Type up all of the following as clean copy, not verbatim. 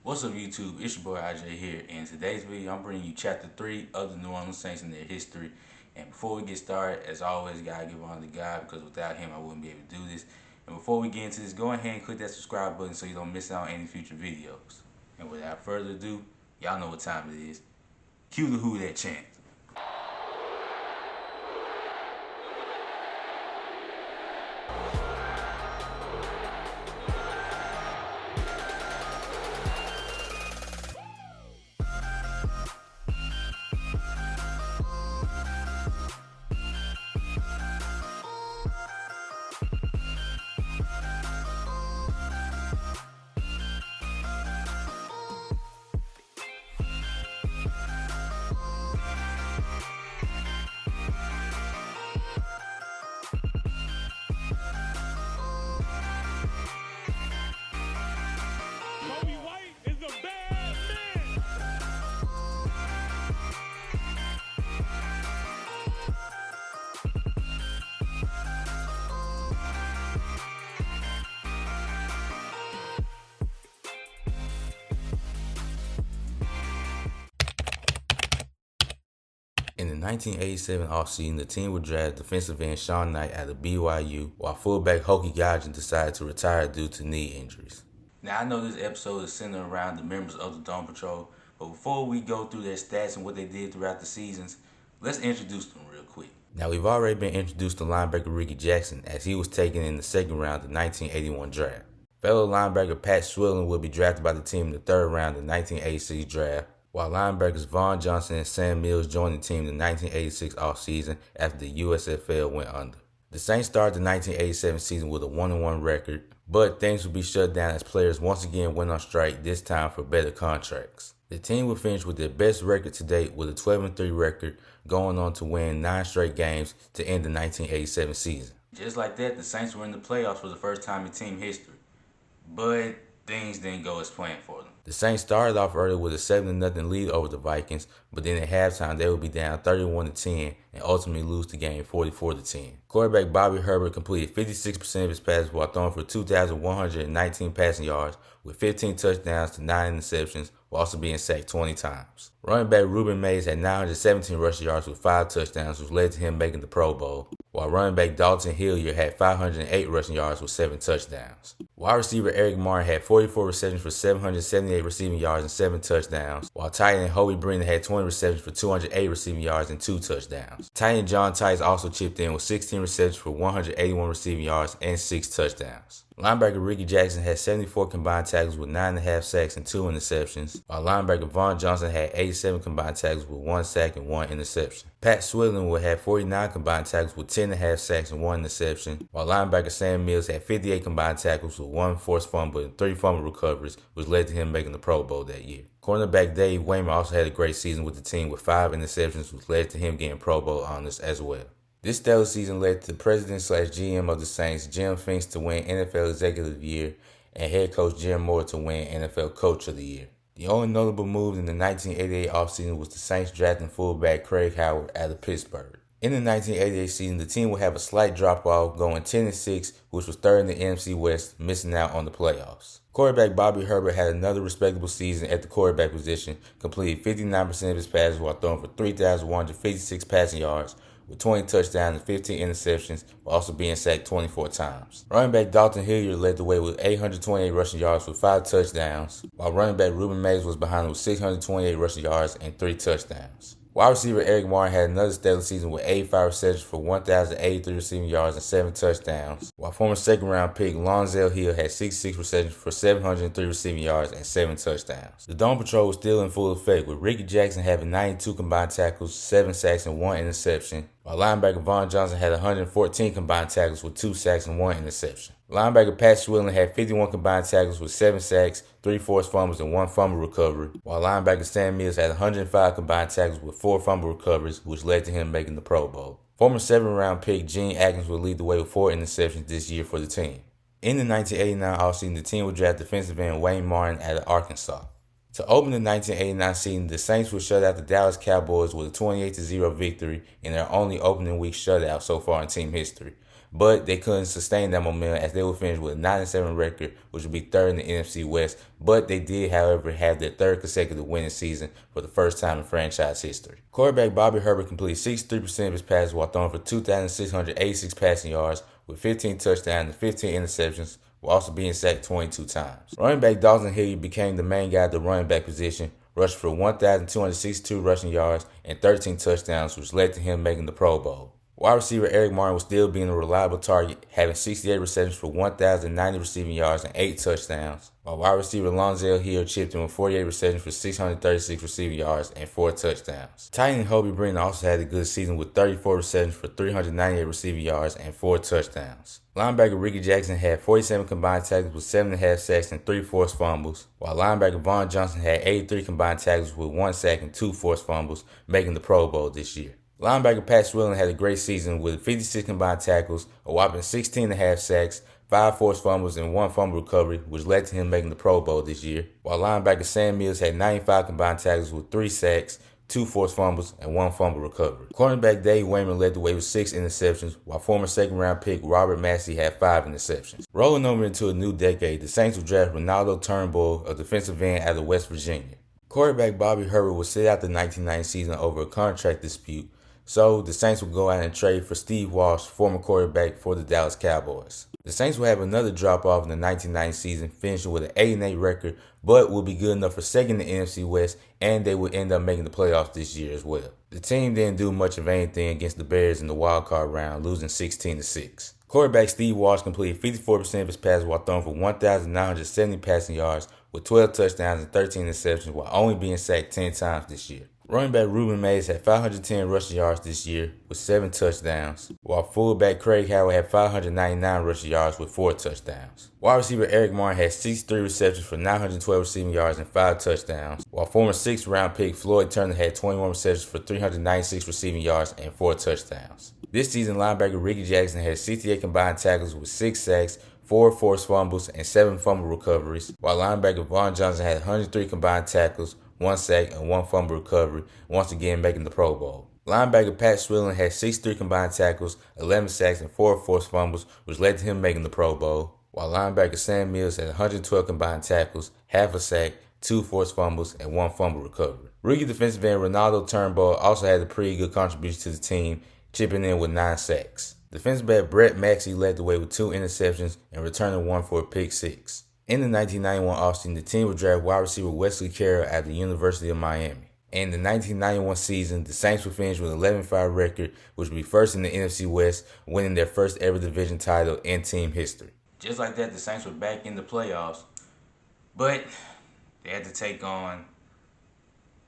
What's up YouTube, it's your boy IJ here. In today's video, I'm bringing you chapter 3 of the New Orleans Saints and their history. And before we get started, as always, gotta give honor to God because without him I wouldn't be able to do this. And before we get into this, go ahead and click that subscribe button so you don't miss out on any future videos. And without further ado, y'all know what time it is. Cue the Who That chant. In the 1987 offseason, the team would draft defensive end Sean Knight out of BYU, while fullback Hokie Gajan decided to retire due to knee injuries. Now, I know this episode is centered around the members of the Dawn Patrol, but before we go through their stats and what they did throughout the seasons, let's introduce them real quick. Now, we've already been introduced to linebacker Ricky Jackson as he was taken in the second round of the 1981 draft. Fellow linebacker Pat Swilling would be drafted by the team in the third round of the 1986 draft, while linebackers Vaughn Johnson and Sam Mills joined the team in the 1986 offseason after the USFL went under. The Saints started the 1987 season with a 1-1 record, but things would be shut down as players once again went on strike, this time for better contracts. The team would finish with their best record to date with a 12-3 record, going on to win 9 straight games to end the 1987 season. Just like that, the Saints were in the playoffs for the first time in team history, but things didn't go as planned for them. The Saints started off early with a 7-0 lead over the Vikings, but then at halftime they would be down 31-10 and ultimately lose the game 44-10. Quarterback Bobby Herbert completed 56% of his passes while throwing for 2,119 passing yards with 15 touchdowns to 9 interceptions, while also being sacked 20 times. Running back Ruben Mays had 917 rushing yards with 5 touchdowns, which led to him making the Pro Bowl, while running back Dalton Hilliard had 508 rushing yards with 7 touchdowns. Wide receiver Eric Martin had 44 receptions for 778 receiving yards and 7 touchdowns, while tight end Hobie Brennan had 20 receptions for 208 receiving yards and 2 touchdowns. Tight end John Tice also chipped in with 16 receptions for 181 receiving yards and 6 touchdowns. Linebacker Ricky Jackson had 74 combined tackles with 9.5 sacks and 2 interceptions, while linebacker Vaughn Johnson had 87 combined tackles with 1 sack and 1 interception. Pat Swilling would have 49 combined tackles with 10.5 sacks and 1 interception, while linebacker Sam Mills had 58 combined tackles with 1 forced fumble and 3 fumble recoveries, which led to him making the Pro Bowl that year. Cornerback Dave Waymer also had a great season with the team with 5 interceptions, which led to him getting Pro Bowl honors as well. This stellar season led to the president/GM of the Saints, Jim Finks, to win NFL Executive of the Year and head coach Jim Moore to win NFL Coach of the Year. The only notable move in the 1988 offseason was the Saints drafting fullback Craig Howard out of Pittsburgh. In the 1988 season, the team would have a slight drop-off, going 10-6, which was third in the NFC West, missing out on the playoffs. Quarterback Bobby Herbert had another respectable season at the quarterback position, completed 59% of his passes while throwing for 3,156 passing yards, with 20 touchdowns and 15 interceptions, while also being sacked 24 times. Running back Dalton Hilliard led the way with 828 rushing yards with 5 touchdowns, while running back Ruben Mays was behind him with 628 rushing yards and 3 touchdowns. Wide receiver Eric Martin had another stellar season with 85 receptions for 1,083 receiving yards and 7 touchdowns, while former second-round pick Lonzel Hill had 66 receptions for 703 receiving yards and 7 touchdowns. The Dawn Patrol was still in full effect, with Ricky Jackson having 92 combined tackles, 7 sacks, and 1 interception, while linebacker Vaughn Johnson had 114 combined tackles with 2 sacks and 1 interception. Linebacker Pat Swilling had 51 combined tackles with 7 sacks, 3 forced fumbles, and 1 fumble recovery, while linebacker Sam Mills had 105 combined tackles with 4 fumble recoveries, which led to him making the Pro Bowl. Former 7th-round pick Gene Atkins would lead the way with 4 interceptions this year for the team. In the 1989 offseason, the team would draft defensive end Wayne Martin out of Arkansas. To open the 1989 season, the Saints would shut out the Dallas Cowboys with a 28-0 victory in their only opening week shutout so far in team history. but they couldn't sustain that momentum as they would finish with a 9-7 record, which would be third in the NFC West. But they did, however, have their third consecutive winning season for the first time in franchise history. Quarterback Bobby Herbert completed 63% of his passes while throwing for 2,686 passing yards with 15 touchdowns and 15 interceptions, while also being sacked 22 times. Running back Dawson Hilliard became the main guy at the running back position, rushing for 1,262 rushing yards and 13 touchdowns, which led to him making the Pro Bowl. Wide receiver Eric Martin was still being a reliable target, having 68 receptions for 1,090 receiving yards and 8 touchdowns, while wide receiver Lonzel Hill chipped in with 48 receptions for 636 receiving yards and 4 touchdowns. Tight end Hobie Brenton also had a good season with 34 receptions for 398 receiving yards and 4 touchdowns. Linebacker Ricky Jackson had 47 combined tackles with 7.5 sacks and 3 forced fumbles, while linebacker Vaughn Johnson had 83 combined tackles with 1 sack and 2 forced fumbles, making the Pro Bowl this year. Linebacker Pat Swilling had a great season with 56 combined tackles, a whopping 16.5 sacks, 5 forced fumbles, and 1 fumble recovery, which led to him making the Pro Bowl this year, while linebacker Sam Mills had 95 combined tackles with 3 sacks, 2 forced fumbles, and 1 fumble recovery. Cornerback Dave Wayman led the way with 6 interceptions, while former second-round pick Robert Massey had 5 interceptions. Rolling over into a new decade, the Saints will draft Ronaldo Turnbull, a defensive end out of West Virginia. Quarterback Bobby Herbert will sit out the 1990 season over a contract dispute, so the Saints will go out and trade for Steve Walsh, former quarterback for the Dallas Cowboys. The Saints will have another drop-off in the 1990 season, finishing with an 8-8 record, but will be good enough for second in the NFC West, and they will end up making the playoffs this year as well. The team didn't do much of anything against the Bears in the wildcard round, losing 16-6. Quarterback Steve Walsh completed 54% of his passes while throwing for 1,970 passing yards with 12 touchdowns and 13 interceptions, while only being sacked 10 times this year. Running back Ruben Mays had 510 rushing yards this year with 7 touchdowns, while fullback Craig Howard had 599 rushing yards with 4 touchdowns. Wide receiver Eric Martin had 63 receptions for 912 receiving yards and 5 touchdowns, while former 6th-round pick Floyd Turner had 21 receptions for 396 receiving yards and 4 touchdowns. This season, linebacker Ricky Jackson had 68 combined tackles with 6 sacks, 4 forced fumbles, and 7 fumble recoveries, while linebacker Vaughn Johnson had 103 combined tackles, 1 sack, and 1 fumble recovery, once again making the Pro Bowl. Linebacker Pat Swilling had 63 combined tackles, 11 sacks, and 4 forced fumbles, which led to him making the Pro Bowl, while linebacker Sam Mills had 112 combined tackles, half a sack, 2 forced fumbles, and 1 fumble recovery. Rookie defensive end Ronaldo Turnbull also had a pretty good contribution to the team, chipping in with 9 sacks. Defensive back Brett Maxey led the way with 2 interceptions and returning 1 for a pick 6. In the 1991 offseason, the team would draft wide receiver Wesley Carroll at the University of Miami. In the 1991 season, the Saints would finish with an 11-5 record, which would be first in the NFC West, winning their first ever division title in team history. Just like that, the Saints were back in the playoffs, but they had to take on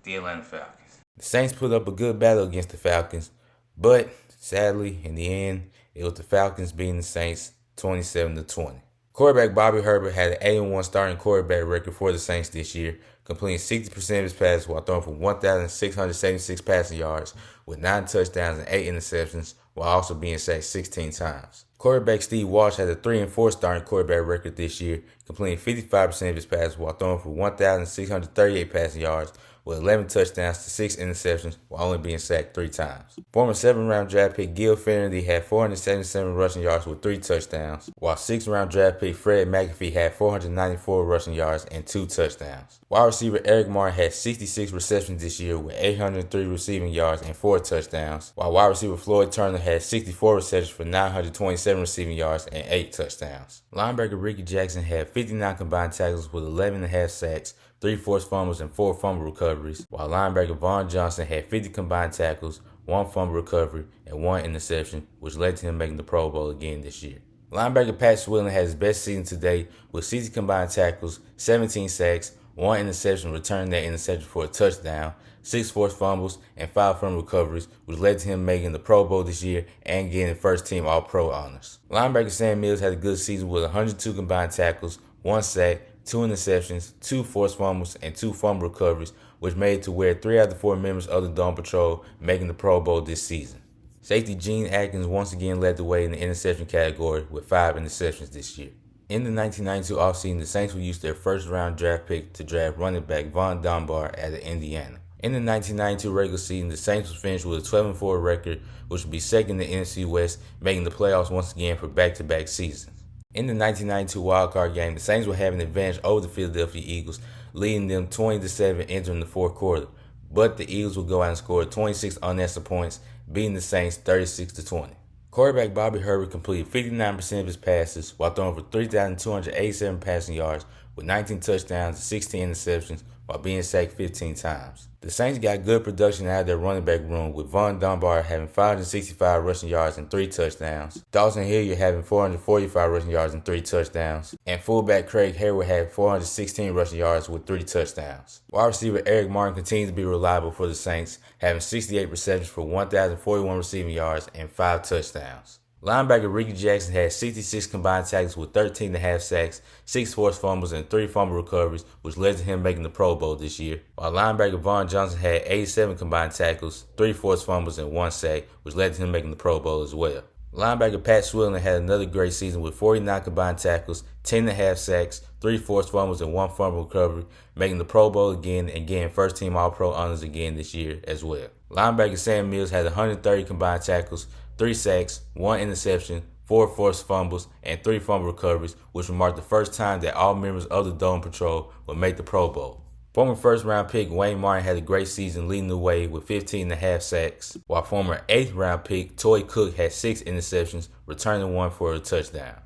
the Atlanta Falcons. The Saints put up a good battle against the Falcons, but sadly, in the end, it was the Falcons beating the Saints 27-20. Quarterback Bobby Herbert had an 8-1 starting quarterback record for the Saints this year, completing 60% of his passes while throwing for 1,676 passing yards with 9 touchdowns and 8 interceptions, while also being sacked 16 times. Quarterback Steve Walsh had a 3-4 starting quarterback record this year, completing 55% of his passes while throwing for 1,638 passing yards with 11 touchdowns to 6 interceptions while only being sacked 3 times. Former 7th-round draft pick Gil Finnerty had 477 rushing yards with 3 touchdowns, while 6th-round draft pick Fred McAfee had 494 rushing yards and 2 touchdowns. Wide receiver Eric Martin had 66 receptions this year with 803 receiving yards and 4 touchdowns, while wide receiver Floyd Turner had 64 receptions for 927 receiving yards and 8 touchdowns. Linebacker Ricky Jackson had 59 combined tackles with 11.5 sacks, 3 forced fumbles, and 4 fumble recoveries, while linebacker Vaughn Johnson had 50 combined tackles, 1 fumble recovery, and 1 interception, which led to him making the Pro Bowl again this year. Linebacker Pat Swilling had his best season to date with 60 combined tackles, 17 sacks, 1 interception, returning that interception for a touchdown, 6 forced fumbles, and 5 fumble recoveries, which led to him making the Pro Bowl this year and getting first-team All-Pro honors. Linebacker Sam Mills had a good season with 102 combined tackles, 1 sack, 2 interceptions, 2 forced fumbles, and 2 fumble recoveries, which made it to where 3 out of the 4 members of the Dawn Patrol making the Pro Bowl this season. Safety Gene Atkins once again led the way in the interception category with 5 interceptions this year. In the 1992 offseason, the Saints will use their first-round draft pick to draft running back Von Dunbar out of Indiana. In the 1992 regular season, the Saints was finished with a 12-4 record, which would be second in the NFC West, making the playoffs once again for back-to-back seasons. In the 1992 wildcard game, the Saints would have an advantage over the Philadelphia Eagles, leading them 20-7 entering the fourth quarter. But the Eagles would go out and score 26 unanswered points, beating the Saints 36-20. Quarterback Bobby Herbert completed 59% of his passes while throwing for 3,287 passing yards with 19 touchdowns and 16 interceptions while being sacked 15 times. The Saints got good production out of their running back room, with Von Dunbar having 565 rushing yards and 3 touchdowns, Dawson Hilliard having 445 rushing yards and 3 touchdowns, and fullback Craig Hayward had 416 rushing yards with 3 touchdowns. Wide receiver Eric Martin continues to be reliable for the Saints, having 68 receptions for 1,041 receiving yards and 5 touchdowns. Linebacker Ricky Jackson had 66 combined tackles with 13.5 sacks, 6 forced fumbles, and 3 fumble recoveries, which led to him making the Pro Bowl this year. While linebacker Vaughn Johnson had 87 combined tackles, 3 forced fumbles, and 1 sack, which led to him making the Pro Bowl as well. Linebacker Pat Swilling had another great season with 49 combined tackles, 10.5 sacks, 3 forced fumbles, and 1 fumble recovery, making the Pro Bowl again and getting first-team All-Pro honors again this year as well. Linebacker Sam Mills had 130 combined tackles, 3 sacks, 1 interception, 4 forced fumbles, and 3 fumble recoveries, which would mark the first time that all members of the Dome Patrol would make the Pro Bowl. Former first-round pick Wayne Martin had a great season leading the way with 15.5 sacks, while former 8th-round pick Toy Cook had 6 interceptions, returning 1 for a touchdown.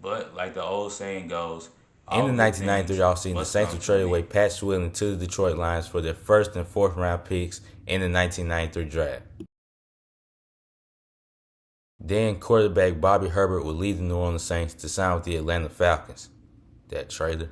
But like the old saying goes, in the 1993 offseason, the Saints would trade away Pat Swilling to the Detroit Lions for their 1st and 4th-round picks in the 1993 draft. Then quarterback Bobby Herbert would lead the New Orleans Saints to sign with the Atlanta Falcons. That traitor.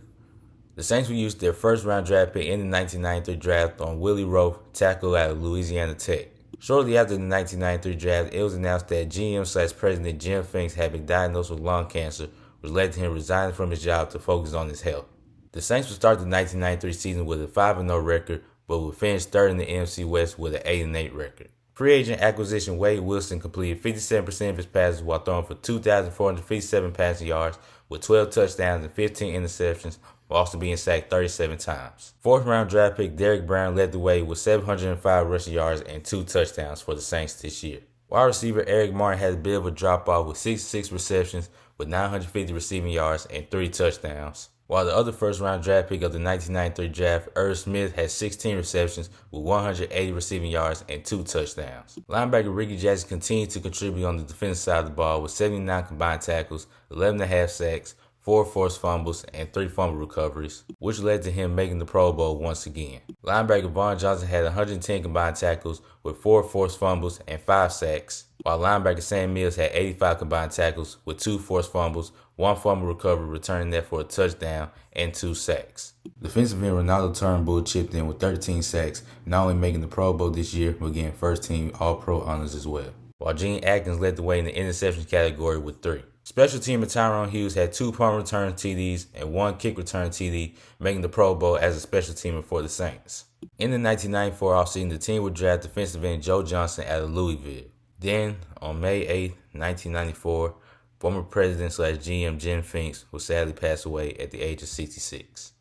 The Saints would use their 1st-round draft pick in the 1993 draft on Willie Roaf, tackle out of Louisiana Tech. Shortly after the 1993 draft, it was announced that GM/President Jim Finks had been diagnosed with lung cancer, which led to him resigning from his job to focus on his health. The Saints would start the 1993 season with a 5-0 record, but would finish 3rd in the NFC West with an 8-8 record. Free agent acquisition Wade Wilson completed 57% of his passes while throwing for 2,457 passing yards with 12 touchdowns and 15 interceptions, while also being sacked 37 times. 4th-round draft pick Derrick Brown led the way with 705 rushing yards and 2 touchdowns for the Saints this year. Wide receiver Eric Martin had a bit of a drop-off with 66 receptions with 950 receiving yards and 3 touchdowns. While the other 1st-round draft pick of the 1993 draft, Irv Smith, had 16 receptions with 180 receiving yards and 2 touchdowns. Linebacker Ricky Jackson continued to contribute on the defensive side of the ball with 79 combined tackles, 11.5 sacks, 4 forced fumbles, and 3 fumble recoveries, which led to him making the Pro Bowl once again. Linebacker Vaughn Johnson had 110 combined tackles with 4 forced fumbles and 5 sacks, while linebacker Sam Mills had 85 combined tackles with 2 forced fumbles, 1 fumble recovery, returning that for a touchdown and 2 sacks. Defensive end Ronaldo Turnbull chipped in with 13 sacks, not only making the Pro Bowl this year, but getting first-team All-Pro honors as well, while Gene Atkins led the way in the interception category with 3. Special teamer Tyrone Hughes had 2 punt return TDs and 1 kick return TD, making the Pro Bowl as a special teamer for the Saints. In the 1994 offseason, the team would draft defensive end Joe Johnson out of Louisville. Then, on May 8, 1994, former president/GM Jim Finks would sadly pass away at the age of 66.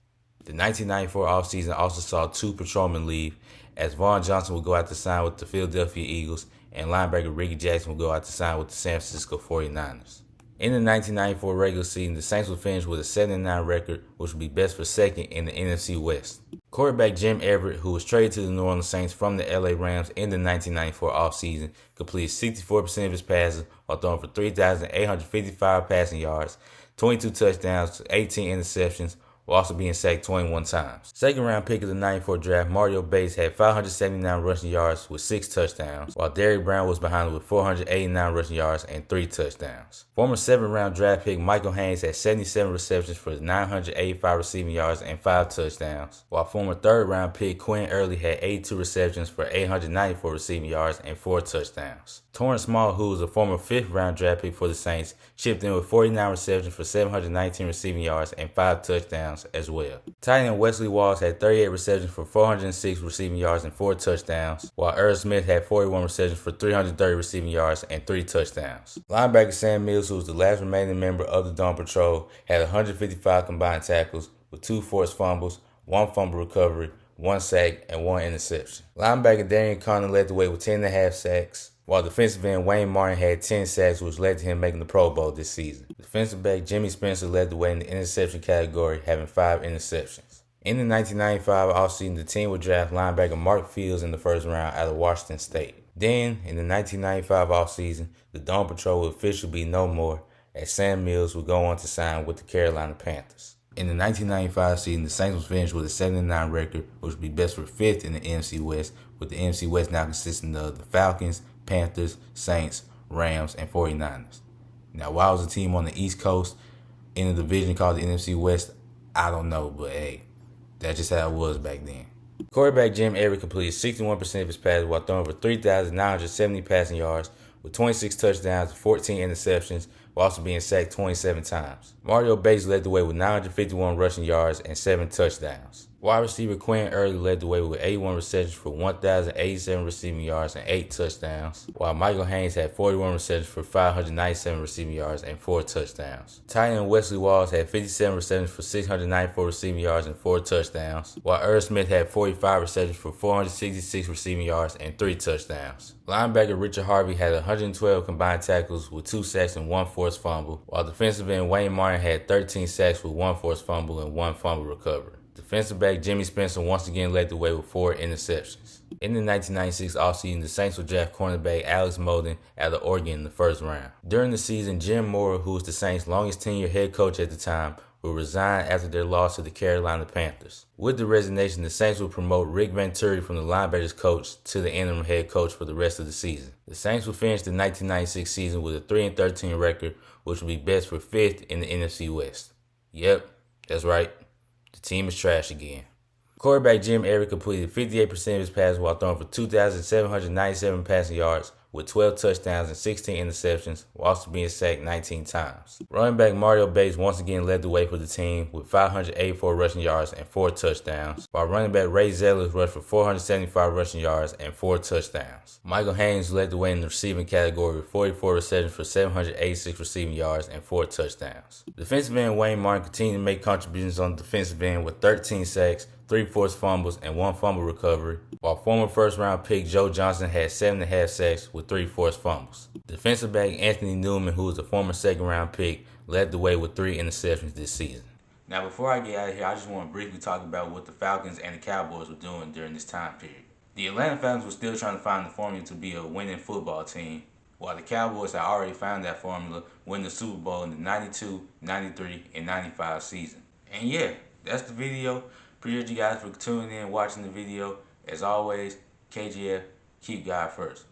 The 1994 offseason also saw 2 patrolmen leave, as Vaughn Johnson would go out to sign with the Philadelphia Eagles and linebacker Ricky Jackson would go out to sign with the San Francisco 49ers. In the 1994 regular season, the Saints would finish with a 7-9 record, which would be best for 2nd in the NFC West. Quarterback Jim Everett, who was traded to the New Orleans Saints from the LA Rams in the 1994 offseason, completed 64% of his passes while throwing for 3,855 passing yards, 22 touchdowns, 18 interceptions, while also being sacked 21 times. 2nd-round pick of the 94 draft, Mario Bates, had 579 rushing yards with 6 touchdowns, while Derrick Brown was behind him with 489 rushing yards and 3 touchdowns. Former 7th-round draft pick Michael Haynes had 77 receptions for 985 receiving yards and 5 touchdowns, while former 3rd-round pick Quinn Early had 82 receptions for 894 receiving yards and 4 touchdowns. Torrance Small, who was a former 5th-round draft pick for the Saints, chipped in with 49 receptions for 719 receiving yards and 5 touchdowns as well. Tight end Wesley Walls had 38 receptions for 406 receiving yards and 4 touchdowns, while Irv Smith had 41 receptions for 330 receiving yards and 3 touchdowns. Linebacker Sam Mills, who was the last remaining member of the Dome Patrol, had 155 combined tackles with 2 forced fumbles, 1 fumble recovery, 1 sack, and 1 interception. Linebacker Darian Conner led the way with 10.5 sacks, while defensive end Wayne Martin had 10 sacks, which led to him making the Pro Bowl this season. Defensive back Jimmy Spencer led the way in the interception category, having 5 interceptions. In the 1995 offseason, the team would draft linebacker Mark Fields in the first round out of Washington State. Then, in the 1995 offseason, the Dawn Patrol would officially be no more, as Sam Mills would go on to sign with the Carolina Panthers. In the 1995 season, the Saints was finished with a 7-9 record, which would be best for 5th in the NFC West, with the NFC West now consisting of the Falcons, Panthers, Saints, Rams, and 49ers. Now, why was the team on the East Coast in a division called the NFC West? I don't know, but hey, that's just how it was back then. Quarterback Jim Everett completed 61% of his passes while throwing for 3,970 passing yards with 26 touchdowns and 14 interceptions, while also being sacked 27 times. Mario Bates led the way with 951 rushing yards and 7 touchdowns. Wide receiver Quinn Early led the way with 81 receptions for 1,087 receiving yards and 8 touchdowns, while Michael Haynes had 41 receptions for 597 receiving yards and 4 touchdowns. Tight end Wesley Walls had 57 receptions for 694 receiving yards and 4 touchdowns, while Irv Smith had 45 receptions for 466 receiving yards and 3 touchdowns. Linebacker Richard Harvey had 112 combined tackles with 2 sacks and 1 forced fumble, while defensive end Wayne Martin had 13 sacks with 1 forced fumble and 1 fumble recovery. Defensive back Jimmy Spencer once again led the way with 4 interceptions. In the 1996 offseason, the Saints would draft cornerback Alex Molden out of Oregon in the first round. During the season, Jim Mora, who was the Saints' longest tenured head coach at the time, would resign after their loss to the Carolina Panthers. With the resignation, the Saints would promote Rick Venturi from the linebackers coach to the interim head coach for the rest of the season. The Saints would finish the 1996 season with a 3-13 record, which would be best for 5th in the NFC West. Yep, that's right. The team is trash again. Quarterback Jim Everett completed 58% of his passes while throwing for 2,797 passing yards with 12 touchdowns and 16 interceptions, while also being sacked 19 times. Running back Mario Bates once again led the way for the team with 584 rushing yards and 4 touchdowns, while running back Ray Zellers rushed for 475 rushing yards and 4 touchdowns. Michael Haynes led the way in the receiving category with 44 receptions for 786 receiving yards and 4 touchdowns. Defensive end Wayne Martin continued to make contributions on the defensive end with 13 sacks, 3 forced fumbles, and 1 fumble recovery, while former first-round pick Joe Johnson had 7.5 sacks with 3 forced fumbles. Defensive back Anthony Newman, who was a former second-round pick, led the way with 3 interceptions this season. Now, before I get out of here, I just want to briefly talk about what the Falcons and the Cowboys were doing during this time period. The Atlanta Falcons were still trying to find the formula to be a winning football team, while the Cowboys had already found that formula, winning the Super Bowl in the 92, 93, and 95 season. And yeah, that's the video. Appreciate you guys for tuning in and watching the video. As always, KGF, keep God first.